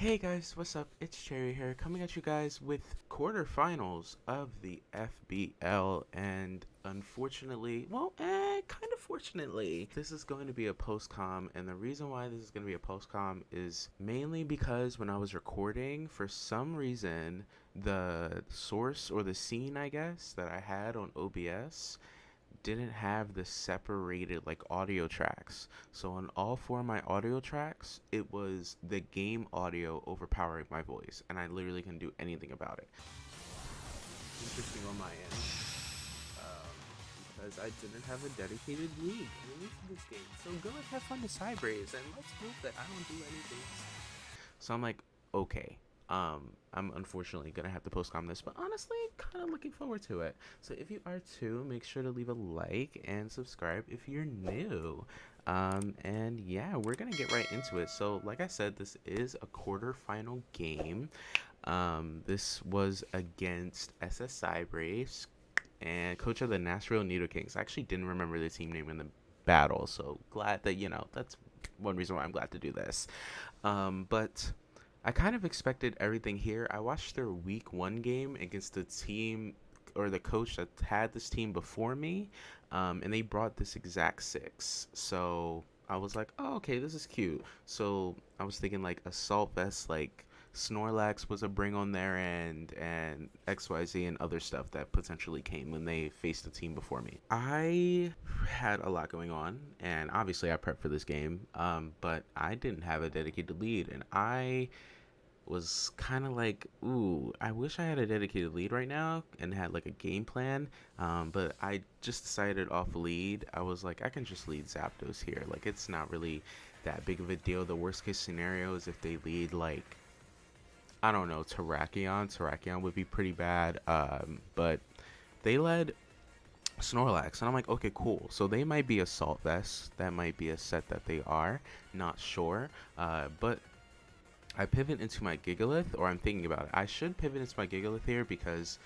Hey guys, what's up? It's Cherry here, coming at you guys with quarterfinals of the FBL, and unfortunately, kind of fortunately, this is going to be a post-com, and the reason why this is going to be a post-com is mainly because when I was recording, for some reason, the source or the scene, I guess, that I had on OBS didn't have the separated like audio tracks. So on all four of my audio tracks, it was the game audio overpowering my voice, and I literally couldn't do anything about it. Interesting on my end, because I didn't have a dedicated league for this game. So go and have fun to side raise, and let's hope that I don't do anything. So I'm like, okay, I'm unfortunately gonna have to postcom this, but honestly, kind of looking forward to it. So if you are too, make sure to leave a like and subscribe if you're new. And yeah, we're gonna get right into it. So like I said, this is a quarterfinal game. This was against SSI Braves and coach of the Nashville Needle Kings. I actually didn't remember the team name in the battle, so glad that that's one reason why I'm glad to do this. But I kind of expected everything here. I watched their week one game against the team or the coach that had this team before me, and they brought this exact six. So I was like, oh, okay, this is cute. So I was thinking like Assault Vest, like Snorlax was a bring on their end, and XYZ and other stuff that potentially came when they faced the team before me. I had a lot going on, and obviously I prepped for this game, but I didn't have a dedicated lead, and I was kind of like, ooh, I wish I had a dedicated lead right now and had like a game plan. But I just decided off lead. I was like, I can just lead Zapdos here. Like, it's not really that big of a deal. The worst case scenario is if they lead like, I don't know, Terrakion. Terrakion would be pretty bad. But they led Snorlax, and I'm like, okay, cool. So they might be Assault Vest. That might be a set that they are. Not sure. But I pivot into my Gigalith, or I'm thinking about it. I should pivot into my Gigalith here because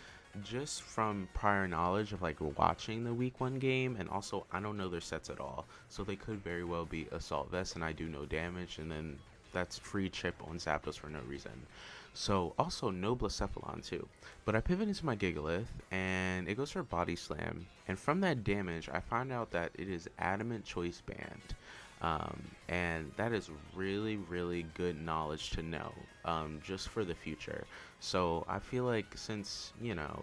just from prior knowledge of like watching the week one game, and also I don't know their sets at all. So they could very well be Assault Vest and I do no damage, and then that's free chip on Zapdos for no reason. So also no Blacephalon too. But I pivot into my Gigalith and it goes for Body Slam. And from that damage, I find out that it is Adamant Choice Band. And that is really, really good knowledge to know, just for the future. So I feel like since,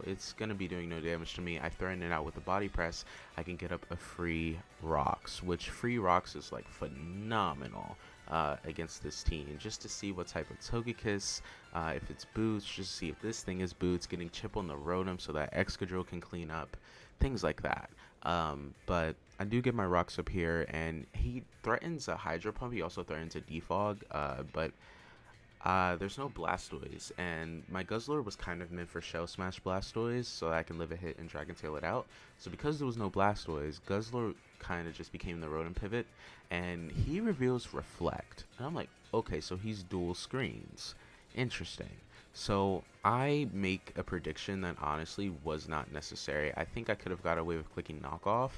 it's going to be doing no damage to me, I threaten it out with the body press, I can get up a free rocks, which free rocks is like phenomenal against this team, just to see what type of Togekiss, if it's boots, just to see if this thing is boots, getting chip on the Rotom so that Excadrill can clean up, things like that. But I do get my rocks up here, and he threatens a Hydro Pump. He also threatens a Defog, but there's no Blastoise, and my Guzzlord was kind of meant for Shell Smash Blastoise, so I can live a hit and Dragon Tail it out. So because there was no Blastoise, Guzzlord kind of just became the Rotom pivot, and he reveals Reflect. And I'm like, okay, so he's dual screens. Interesting. So I make a prediction that honestly was not necessary. I think I could have got away with clicking knockoff,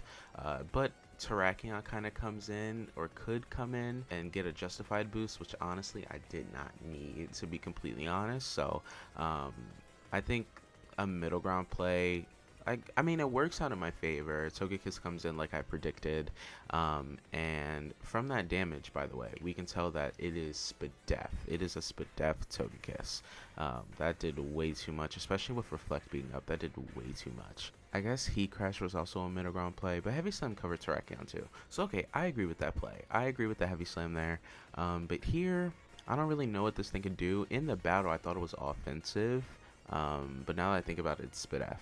but Terrakion kind of comes in, or could come in and get a justified boost, which honestly I did not need, to be completely honest. So I think a middle ground play, I mean, it works out in my favor. Togekiss comes in like I predicted, and from that damage, by the way, we can tell that it is Spadef. It is a Spadef Togekiss. That did way too much, especially with Reflect being up. That did way too much. I guess Heat Crash was also a middle ground play, but Heavy Slam covered Terrakion too. So okay, I agree with that play. I agree with the Heavy Slam there. But here, I don't really know what this thing can do. In the battle, I thought it was offensive, but now that I think about it, it's Spadef.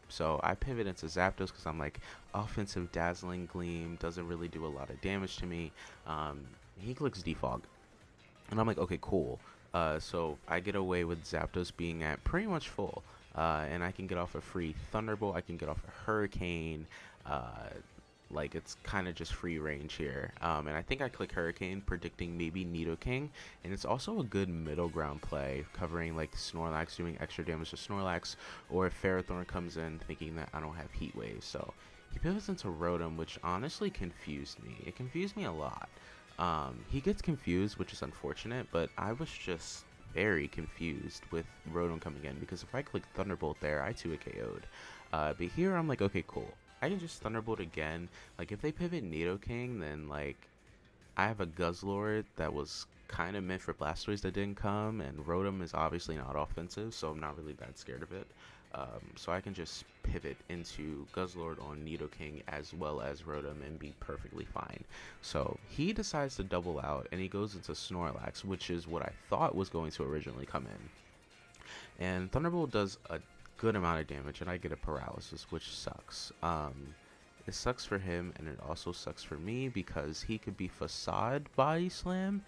So I pivot into Zapdos because I'm like, offensive Dazzling Gleam doesn't really do a lot of damage to me. He clicks Defog, and I'm like, okay, cool. So I get away with Zapdos being at pretty much full, and I can get off a free Thunderbolt, I can get off a Hurricane, like it's kind of just free range here, and I think I click Hurricane predicting maybe Nidoking, and it's also a good middle ground play covering like Snorlax, doing extra damage to Snorlax, or if Ferrothorn comes in thinking that I don't have Heat Wave. So he pivots into Rotom, which honestly confused me. It confused me a lot. He gets confused, which is unfortunate, but I was just very confused with Rotom coming in, because if I click Thunderbolt there, I 2 KO'd. But here I'm like, okay, cool. I can just Thunderbolt again. Like, if they pivot Nidoking, then, like, I have a Guzzlord that was kind of meant for Blastoise that didn't come, and Rotom is obviously not offensive, so I'm not really that scared of it. So I can just pivot into Guzzlord on Nidoking as well as Rotom and be perfectly fine. So he decides to double out, and he goes into Snorlax, which is what I thought was going to originally come in. And Thunderbolt does a good amount of damage, and I get a paralysis, which sucks. It sucks for him, and it also sucks for me, because he could be Facade Body Slam,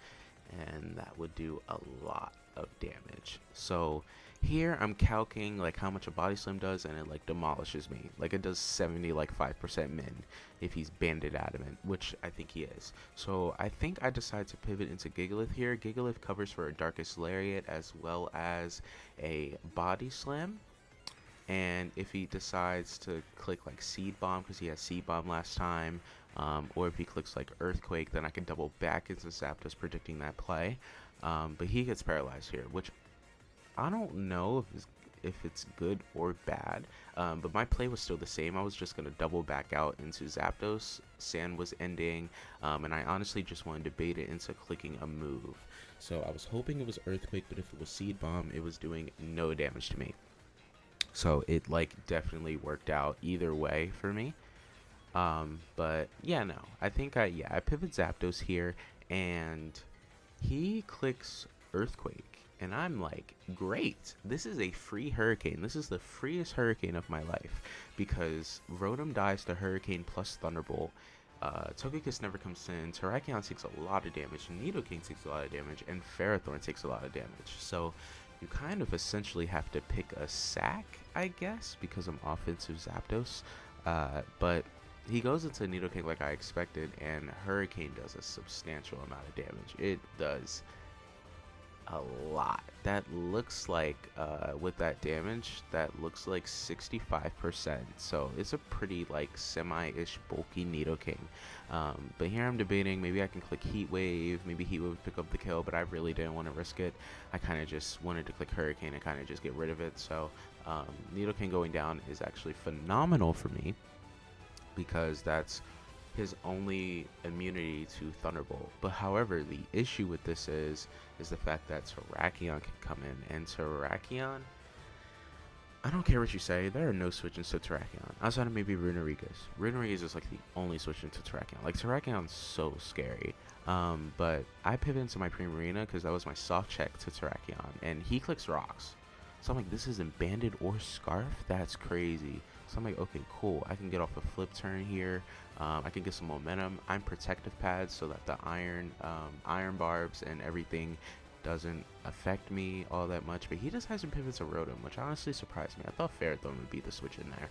and that would do a lot of damage. So here I'm calculating like how much a Body Slam does, and it like demolishes me. Like, it does 75% min if he's Banded Adamant, which I think he is. So I think I decide to pivot into Gigalith here. Gigalith covers for a Darkest Lariat as well as a Body Slam. And if he decides to click like Seed Bomb, because he has Seed Bomb last time, or if he clicks like Earthquake, then I can double back into Zapdos, predicting that play. But he gets paralyzed here, which I don't know if it's good or bad. But my play was still the same. I was just going to double back out into Zapdos. Sand was ending, and I honestly just wanted to bait it into clicking a move. So I was hoping it was Earthquake, but if it was Seed Bomb, it was doing no damage to me. So it like definitely worked out either way for me. But yeah, no, I think I pivot Zapdos here, and he clicks Earthquake, and I'm like, great, this is a free Hurricane. This is the freest Hurricane of my life, because Rotom dies to Hurricane plus Thunderbolt. Togekiss never comes in, Terrakion takes a lot of damage, Nidoking takes a lot of damage, and Ferrothorn takes a lot of damage. So you kind of essentially have to pick a sack, I guess, because I'm offensive Zapdos. But he goes into Nidoking like I expected, and Hurricane does a substantial amount of damage. It does a lot. That looks like, with that damage, that looks like 65%. So it's a pretty like semi-ish bulky Nidoking. But here I'm debating, maybe I can click Heat Wave, maybe Heat Wave would pick up the kill, but I really didn't want to risk it. I kind of just wanted to click Hurricane and kind of just get rid of it. So Nidoking going down is actually phenomenal for me, because that's his only immunity to Thunderbolt. But however, the issue with this is the fact that Terrakion can come in, and Terrakion, I don't care what you say, there are no switch-ins to Terrakion outside of maybe Runerigas. Runerigas is like the only switch-in to Terrakion. Like, Terrakion's so scary. But I pivot into my Primarina because that was my soft check to Terrakion, and he clicks Rocks. So I'm like, this isn't Banded or Scarf? That's crazy. So I'm like, okay, cool. I can get off a flip turn here. I can get some momentum. I'm Protective Pads so that the iron barbs and everything doesn't affect me all that much. But he decides to pivot to Rotom, which honestly surprised me. I thought Ferrothorn would be the switch in there.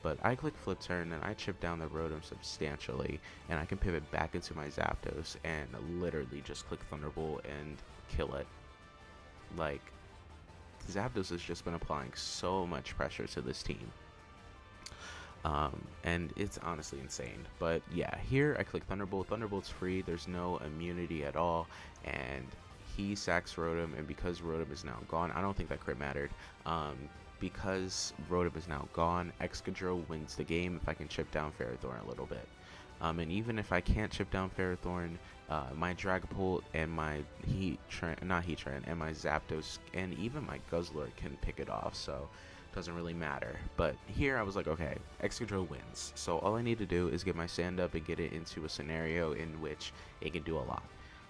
But I click flip turn, and I chip down the Rotom substantially. And I can pivot back into my Zapdos and literally just click Thunderbolt and kill it. Like, Zapdos has just been applying so much pressure to this team. And it's honestly insane. But yeah, here I click Thunderbolt. Thunderbolt's free. There's no immunity at all. And he sacks Rotom. And because Rotom is now gone, I don't think that crit mattered. Because Rotom is now gone, Excadrill wins the game if I can chip down Ferrothorn a little bit. And even if I can't chip down Ferrothorn, my Dragapult and my and my Zapdos and even my Guzzlord can pick it off. So doesn't really matter. But here I was like, okay, Excadrill wins, so all I need to do is get my sand up and get it into a scenario in which it can do a lot.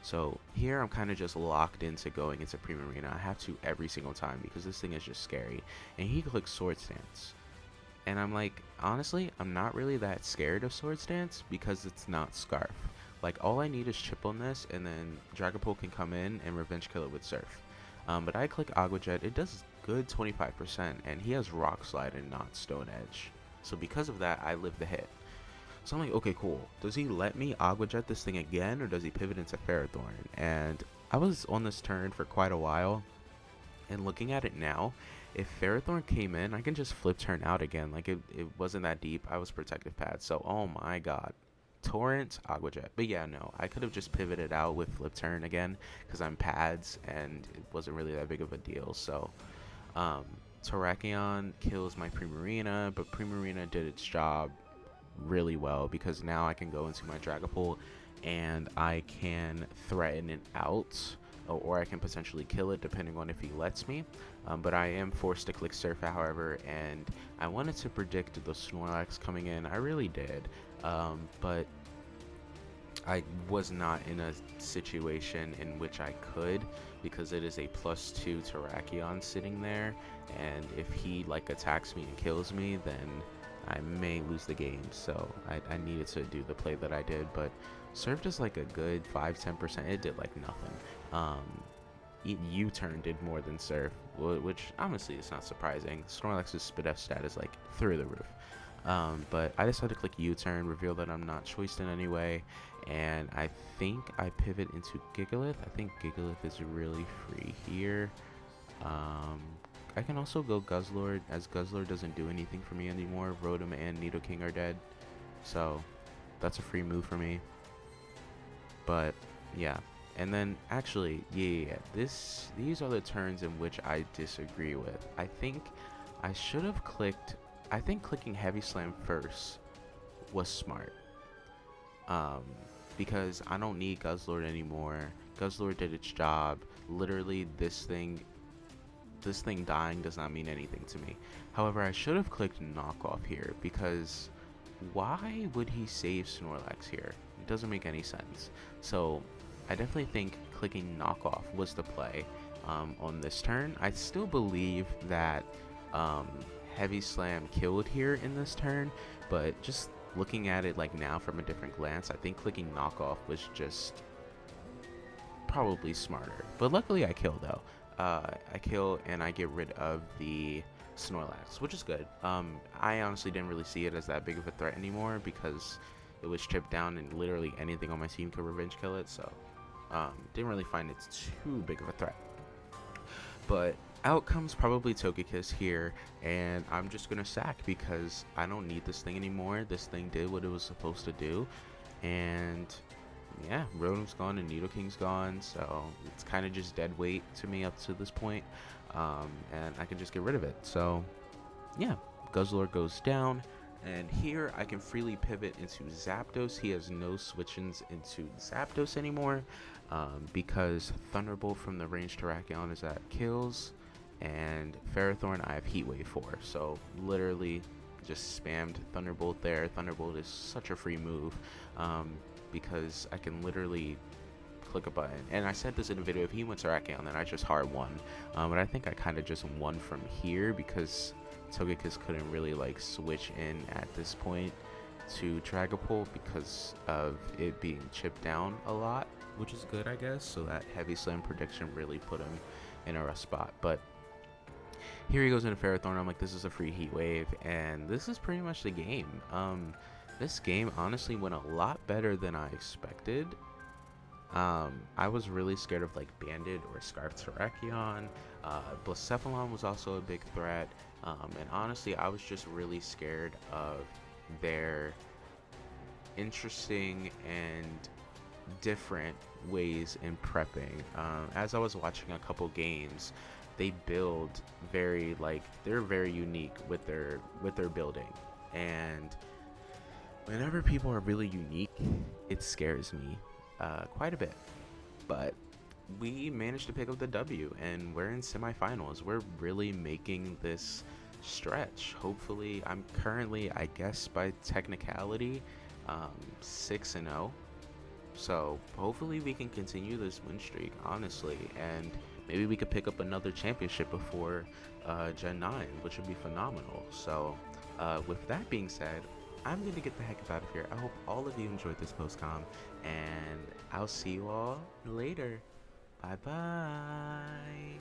So here I'm kind of just locked into going into Primarina. I have to every single time because this thing is just scary. And he clicks Swords Dance, and I'm like, honestly, I'm not really that scared of Swords Dance because it's not Scarf. Like, all I need is chip on this, and then Dragapult can come in and revenge kill it with Surf. But I click Aqua Jet. It does good 25%, and he has Rock Slide and not Stone Edge. So because of that, I live the hit. So I'm like, okay, cool. Does he let me Aqua Jet this thing again, or does he pivot into Ferrothorn? And I was on this turn for quite a while, and looking at it now, if Ferrothorn came in, I can just flip turn out again. Like, it wasn't that deep. I was Protective Pad. So, oh my god. Torrent, Aqua Jet. But yeah, no, I could have just pivoted out with Flip Turn again because I'm pads and it wasn't really that big of a deal. So Terrakion kills my Primarina, but Primarina did its job really well because now I can go into my Dragapult and I can threaten it out, or I can potentially kill it depending on if he lets me. But I am forced to click Surf, however, and I wanted to predict the Snorlax coming in. I really did, but I was not in a situation in which I could, because it is a +2 Terrakion sitting there, and if he like attacks me and kills me, then I may lose the game. So I needed to do the play that I did, but Surf does like a good 5-10%. It did like nothing. U-turn did more than Surf, which honestly is not surprising. Snorlax's Spit F stat is like through the roof. But I decided to click U-turn, reveal that I'm not choiced in any way, and I think I pivot into Gigalith. I think Gigalith is really free here. I can also go Guzzlord, as Guzzlord doesn't do anything for me anymore. Rotom and Nidoking are dead, so that's a free move for me. But yeah, and then actually, yeah, these are the turns in which I disagree with. I think I should have clicked. I think clicking Heavy Slam first was smart, because I don't need Guzzlord anymore. Guzzlord did its job. Literally, this thing dying does not mean anything to me. However, I should have clicked Knockoff here, because why would he save Snorlax here? It doesn't make any sense. So I definitely think clicking Knockoff was the play on this turn. I still believe that Heavy Slam killed here in this turn, but just looking at it like now from a different glance, I think clicking Knockoff was just probably smarter. But luckily I kill though. I kill and I get rid of the Snorlax, which is good. I honestly didn't really see it as that big of a threat anymore because it was chipped down and literally anything on my team could revenge kill it, so didn't really find it too big of a threat. But out comes probably Togekiss here, and I'm just gonna sack because I don't need this thing anymore. This thing did what it was supposed to do, and yeah, Rotom's gone and Nidoking's gone, so it's kind of just dead weight to me up to this point, and I can just get rid of it. So yeah, Guzzlord goes down, and here I can freely pivot into Zapdos. He has no switch-ins into Zapdos anymore, because Thunderbolt from the ranged Terrakion is at kills, and Ferrothorn I have Heat Wave for, so literally just spammed Thunderbolt there. Thunderbolt is such a free move, because I can literally click a button, and I said this in a video, if he went Terrakion then I just hard won, but I think I kind of just won from here because Togekiss couldn't really like switch in at this point to Dragapult because of it being chipped down a lot, which is good I guess, so that Heavy Slam prediction really put him in a rough spot. But here he goes into Ferrothorn. I'm like, this is a free Heat Wave, and this is pretty much the game. This game honestly went a lot better than I expected. I was really scared of like Bandit or Scarf Terrakion. Blacephalon was also a big threat, and honestly I was just really scared of their interesting and different ways in prepping. As I was watching a couple games, they build very they're very unique with their building, and whenever people are really unique, it scares me quite a bit. But we managed to pick up the W, and we're in semifinals. We're really making this stretch. Hopefully, I'm currently, I guess by technicality, 6-0. So hopefully we can continue this win streak, honestly, and maybe we could pick up another championship before Gen 9, which would be phenomenal. So with that being said, I'm going to get the heck out of here. I hope all of you enjoyed this postcom, and I'll see you all later. Bye-bye.